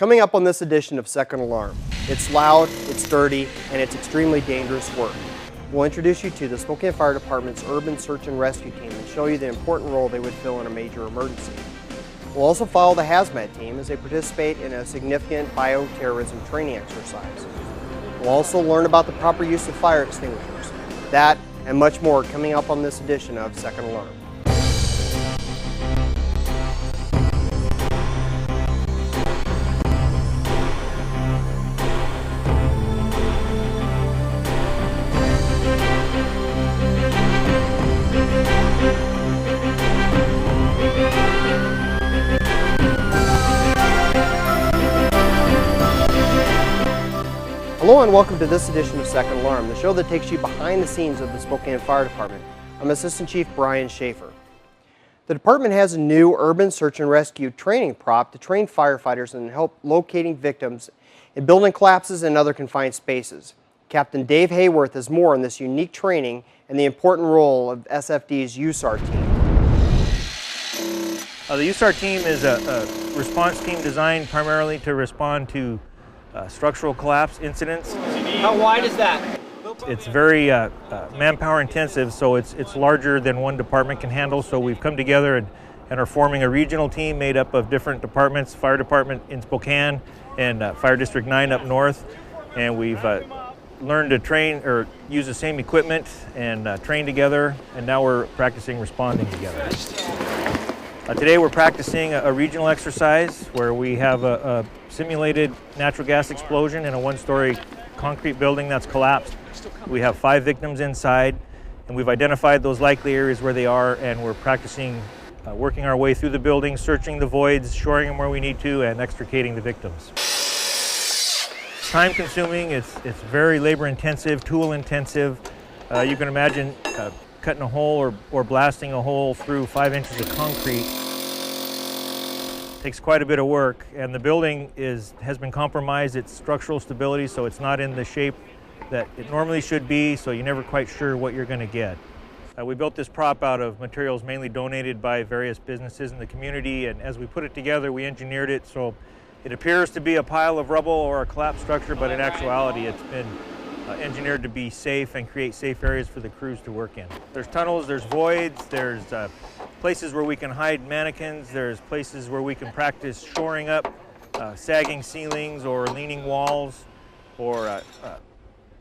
Coming up on this edition of Second Alarm, it's loud, it's dirty, and it's extremely dangerous work. We'll introduce you to the Spokane Fire Department's Urban Search and Rescue Team and show you the important role they would fill in a major emergency. We'll also follow the Hazmat team as they participate in a significant bioterrorism training exercise. We'll also learn about the proper use of fire extinguishers. That and much more coming up on this edition of Second Alarm. Hello and welcome to this edition of Second Alarm, the show that takes you behind the scenes of the Spokane Fire Department. I'm Assistant Chief Brian Schaefer. The department has a new urban search and rescue training prop to train firefighters and help locating victims in building collapses and other confined spaces. Captain Dave Hayworth has more on this unique training and the important role of SFD's USAR team. The USAR team is a response team designed primarily to respond to structural collapse incidents. How wide is that? It's very manpower intensive, so it's larger than one department can handle. So we've come together and are forming a regional team made up of different departments, Fire Department in Spokane and Fire District 9 up north. And we've learned to train or use the same equipment and train together, and now we're practicing responding together. Today we're practicing a regional exercise where we have a simulated natural gas explosion in a one-story concrete building that's collapsed. We have 5 victims inside, and we've identified those likely areas where they are, and we're practicing working our way through the building, searching the voids, shoring them where we need to, and extricating the victims. It's time-consuming, it's very labor-intensive, tool-intensive. You can imagine cutting a hole or blasting a hole through 5 inches of concrete. Takes quite a bit of work, and the building has been compromised. Its structural stability, so it's not in the shape that it normally should be, so you're never quite sure what you're going to get. We built this prop out of materials mainly donated by various businesses in the community, and as we put it together, we engineered it so it appears to be a pile of rubble or a collapsed structure, but in actuality it's been engineered to be safe and create safe areas for the crews to work in. There's tunnels, there's voids, there's places where we can hide mannequins, there's places where we can practice shoring up sagging ceilings or leaning walls, or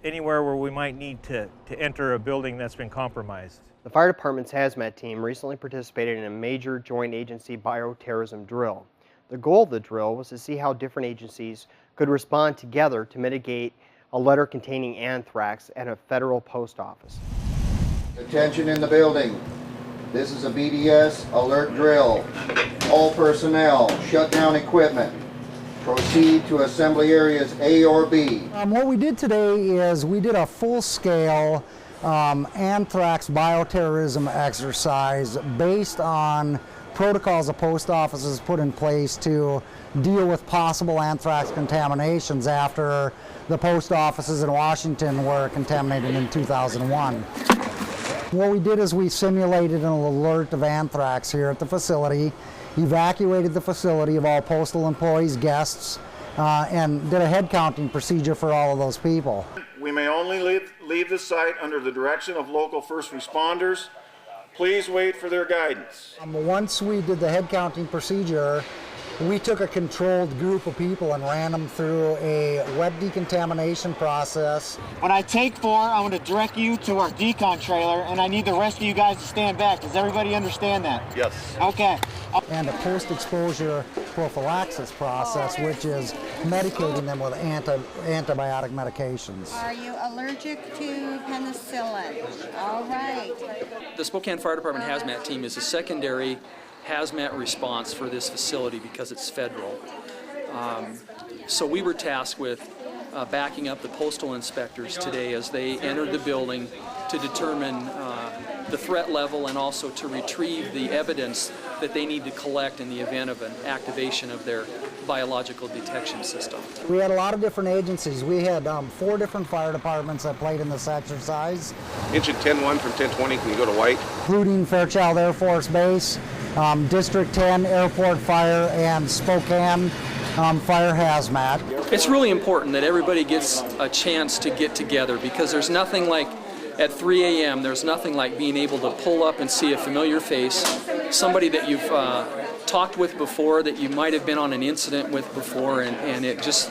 anywhere where we might need to enter a building that's been compromised. The fire department's Hazmat team recently participated in a major joint agency bioterrorism drill. The goal of the drill was to see how different agencies could respond together to mitigate a letter containing anthrax at a federal post office. Attention in the building. This is a BDS alert drill. All personnel, shut down equipment. Proceed to assembly areas A or B. What we did today is we did a full-scale anthrax bioterrorism exercise based on protocols the post offices put in place to deal with possible anthrax contaminations after the post offices in Washington were contaminated in 2001. What we did is we simulated an alert of anthrax here at the facility, evacuated the facility of all postal employees, guests, and did a head counting procedure for all of those people. We may only leave the site under the direction of local first responders. Please wait for their guidance. Once we did the head counting procedure, we took a controlled group of people and ran them through a wet decontamination process. When I take 4, I want to direct you to our decon trailer, and I need the rest of you guys to stand back. Does everybody understand that? Yes. Okay. And a post-exposure prophylaxis process, which is medicating them with antibiotic medications. Are you allergic to penicillin? All right. The Spokane Fire Department Hazmat team is a secondary hazmat response for this facility because it's federal. So we were tasked with backing up the postal inspectors today as they entered the building to determine the threat level and also to retrieve the evidence that they need to collect in the event of an activation of their biological detection system. We had a lot of different agencies. We had 4 different fire departments that played in this exercise. Engine 10-1 from 10-20, can you go to white? Including Fairchild Air Force Base, District 10, Airport Fire, and Spokane fire hazmat. It's really important that everybody gets a chance to get together, because there's nothing like, at 3 a.m., there's nothing like being able to pull up and see a familiar face, somebody that you've talked with before, that you might have been on an incident with before, and it just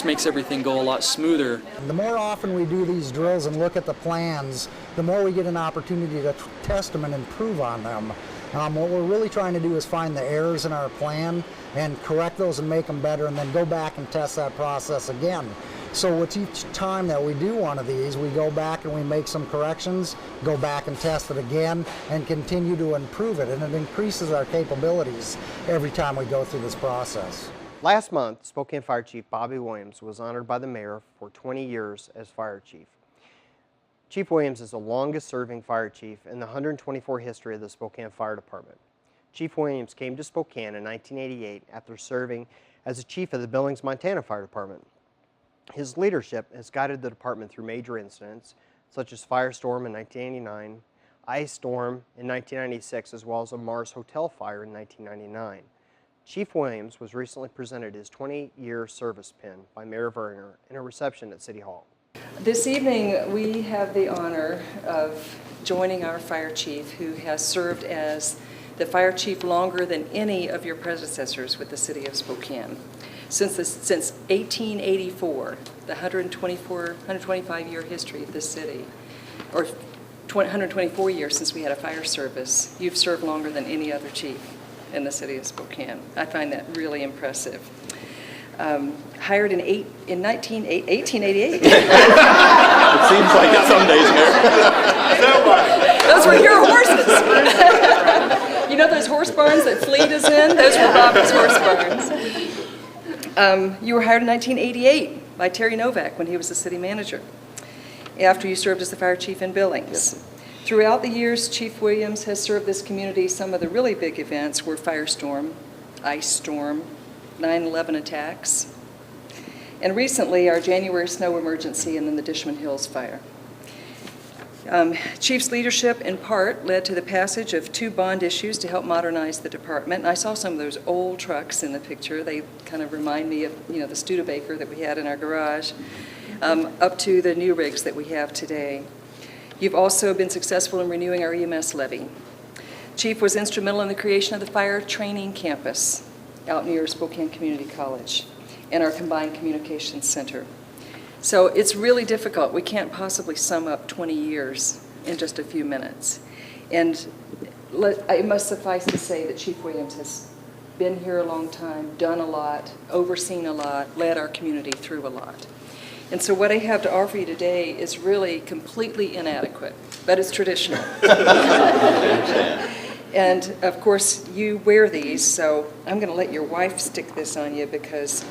makes everything go a lot smoother. The more often we do these drills and look at the plans, the more we get an opportunity to test them and improve on them. What we're really trying to do is find the errors in our plan and correct those and make them better, and then go back and test that process again. So with each time that we do one of these, we go back and we make some corrections, go back and test it again, and continue to improve it. And it increases our capabilities every time we go through this process. Last month, Spokane Fire Chief Bobby Williams was honored by the mayor for 20 years as fire chief. Chief Williams is the longest-serving fire chief in the 124 history of the Spokane Fire Department. Chief Williams came to Spokane in 1988 after serving as the chief of the Billings, Montana Fire Department. His leadership has guided the department through major incidents such as Firestorm in 1989, Ice Storm in 1996, as well as a Mars Hotel fire in 1999. Chief Williams was recently presented his 20-year service pin by Mayor Verner in a reception at City Hall. This evening we have the honor of joining our fire chief, who has served as the fire chief longer than any of your predecessors with the city of Spokane. Since 1884, the 125-year history of this city, or 124 years since we had a fire service, you've served longer than any other chief in the city of Spokane. I find that really impressive. Hired in 1888. It seems like it some days, Mayor. Those were your horses. You know those horse barns that Fleet is in? Those were Bobby's horse barns. You were hired in 1988 by Terry Novak when he was the city manager, after you served as the fire chief in Billings. Yes. Throughout the years, Chief Williams has served this community. Some of the really big events were Firestorm, Ice Storm, 9/11 attacks, and recently our January snow emergency and then the Dishman Hills fire. Chief's leadership in part led to the passage of 2 bond issues to help modernize the department. And I saw some of those old trucks in the picture. They kind of remind me of, you know, the Studebaker that we had in our garage, up to the new rigs that we have today. You've also been successful in renewing our EMS levy. Chief was instrumental in the creation of the fire training campus out near Spokane Community College and our combined communications center. So it's really difficult. We can't possibly sum up 20 years in just a few minutes. And it must suffice to say that Chief Williams has been here a long time, done a lot, overseen a lot, led our community through a lot. And so what I have to offer you today is really completely inadequate, but it's traditional. And of course, you wear these, so I'm going to let your wife stick this on you because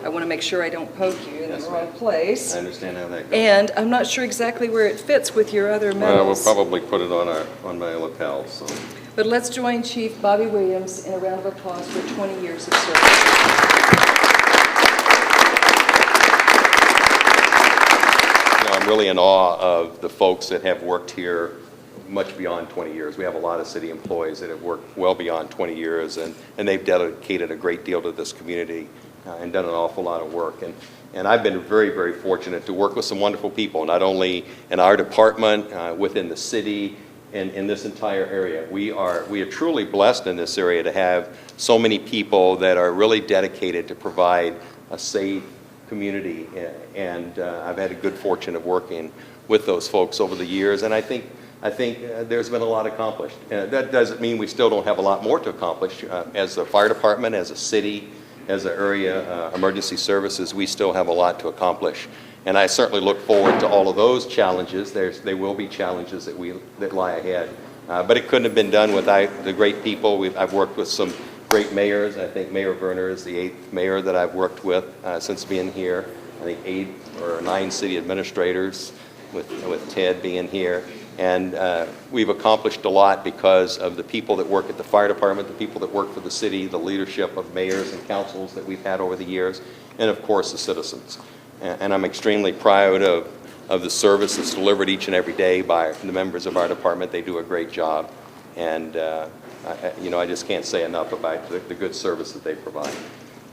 I want to make sure I don't poke you in the wrong place. I understand how that goes. And I'm not sure exactly where it fits with your other medals. We'll probably put it on my lapel. So. But let's join Chief Bobby Williams in a round of applause for 20 years of service. I'm really in awe of the folks that have worked here much beyond 20 years. We have a lot of city employees that have worked well beyond 20 years, and they've dedicated a great deal to this community and done an awful lot of work. And I've been very, very fortunate to work with some wonderful people, not only in our department, within the city, and in this entire area. We are truly blessed in this area to have so many people that are really dedicated to provide a safe community, and I've had a good fortune of working with those folks over the years, and I think there's been a lot accomplished. That doesn't mean we still don't have a lot more to accomplish. As a fire department, as a city, as an area emergency services, we still have a lot to accomplish. And I certainly look forward to all of those challenges. There will be challenges that lie ahead. But it couldn't have been done without the great people. I've worked with some great mayors. I think Mayor Verner is the 8th mayor that I've worked with since being here. I think 8 or 9 city administrators, with Ted being here. And we've accomplished a lot because of the people that work at the fire department, the people that work for the city, the leadership of mayors and councils that we've had over the years, and of course the citizens. And I'm extremely proud of the service that's delivered each and every day by the members of our department. They do a great job. And I just can't say enough about the good service that they provide.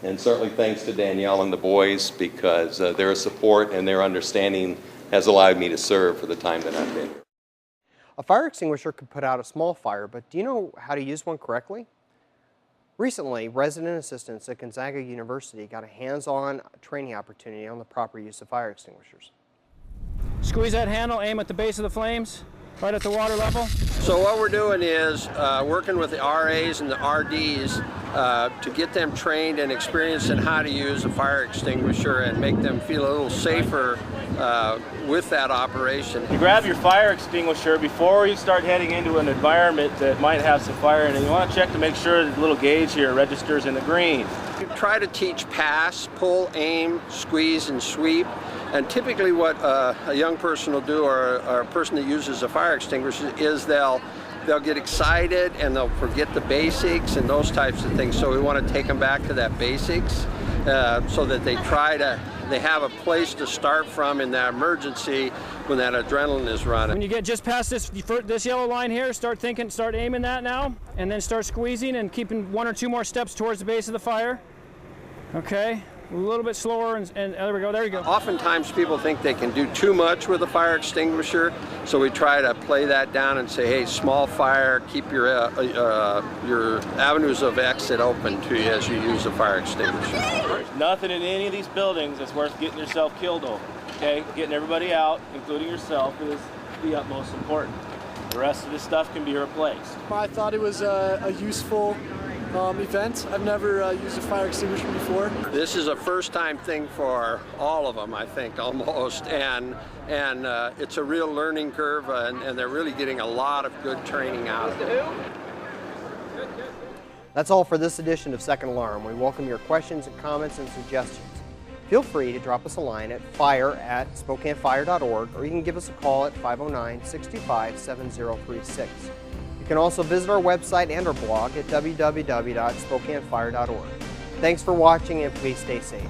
And certainly thanks to Danielle and the boys, because their support and their understanding has allowed me to serve for the time that I've been here. A fire extinguisher could put out a small fire, but do you know how to use one correctly? Recently, resident assistants at Gonzaga University got a hands-on training opportunity on the proper use of fire extinguishers. Squeeze that handle, aim at the base of the flames, right at the water level. So what we're doing is working with the RAs and the RDs to get them trained and experienced in how to use a fire extinguisher and make them feel a little safer with that operation. You grab your fire extinguisher before you start heading into an environment that might have some fire in it. You want to check to make sure the little gauge here registers in the green. You try to teach pass, pull, aim, squeeze, and sweep. And typically what a young person will do, or a person that uses a fire extinguisher, is they'll get excited and they'll forget the basics and those types of things. So we want to take them back to that basics so that they have a place to start from in that emergency when that adrenaline is running. When you get just past this yellow line here, start aiming that now, and then start squeezing and keeping 1 or 2 more steps towards the base of the fire. Okay. A little bit slower, and there we go, there you go. Oftentimes people think they can do too much with a fire extinguisher, so we try to play that down and say, hey, small fire, keep your avenues of exit open to you as you use a fire extinguisher. There's nothing in any of these buildings that's worth getting yourself killed over, okay? Getting everybody out, including yourself, is the utmost important. The rest of this stuff can be replaced. I thought it was a useful event. I've never used a fire extinguisher before. This is a first-time thing for all of them, I think, almost, and it's a real learning curve, and they're really getting a lot of good training out of it. That's all for this edition of Second Alarm. We welcome your questions and comments and suggestions. Feel free to drop us a line at fire@SpokaneFire.org, or you can give us a call at 509-625-7036. You can also visit our website and our blog at www.SpokaneFire.org. Thanks for watching, and please stay safe.